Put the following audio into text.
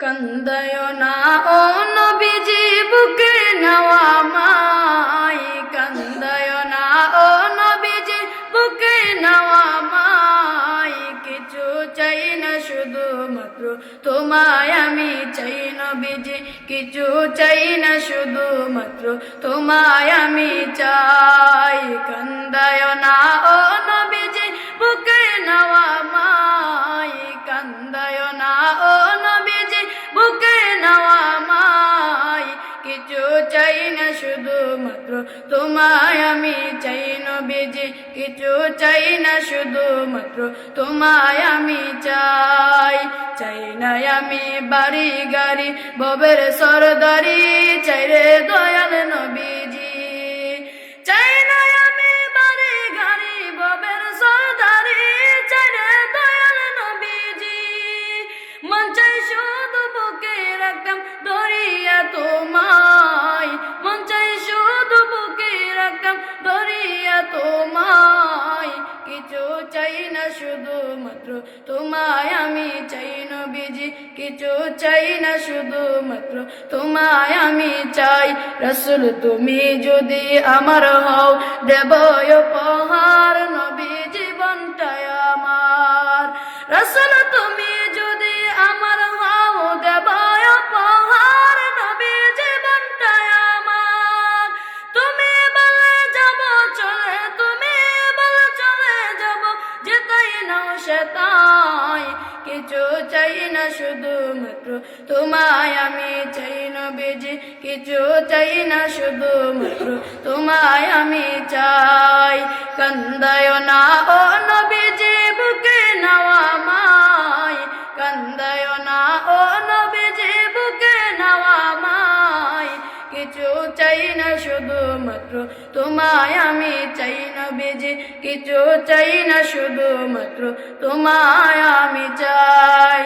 কান্দায় না ও নবীজি বুকে নেওয়া মাই, কান্দায় না ও নবীজি বুকে নেওয়া মাই। কিছু চাই না শুধু মাত্র তোমায় আমি চাই নবীজি, কিছু চাই না শুধু মাত্র তোমায় আমি চাই। কান্দায় না ও নবীজি বুকে নেওয়া মাই, কান্দায় না ও নবীজি বুকে নেওয়া মাই। কিছু চাই না শুধু মাত্র তোমায় আমি চাই নবীজি, কিছু চাই না শুধু মাত্র তোমায় আমি চাই। চাই না আমি বাড়ি গাড়ি ববের সরদারি, চাই রে দয়াল নবীজি। চাই না আমি বাড়ি গাড়ি ববের সরদারি, চাই রে দয়াল নবীজি। মন চাই শুধু বুকে রাখতাম ধরিয়া তোমায়, মন চাই শুধু বুকে রাখতাম ধরিয়া তোমায়। কিছু চাই না শুধু মাত্র তোমায় আমি চাই নবীজি, কিছু চাই না শুধু মাত্র তোমায় আমি চাই। রাসূল তুমি যদি আমার হও দেব উপহার, নবী জীবনটাই আমার। রাসূল তুমি যদি আমার হও দেব উপহার, নবী জীবনটাই আমার। তুমি বলে যাব চলে, তুমি বলে চলে যাব, যেতাই নাও সেতাই। কিছু চাই না শুধু মাত্র তোমায় আমি চাই নবীজি, কিছু চাই না শুধু মাত্র তোমায় আমি চাই। কান্দায় না ও নবীজি বুকে নেওয়া মাই, কান্দায় না ও নবীজি বুকে নেওয়া মাই। কিছু চাই না শুধু মাত্র তোমায় আমি চাই নবীজি, কিছু চাই না শুধু মাত্র তোমায় আমি চাই।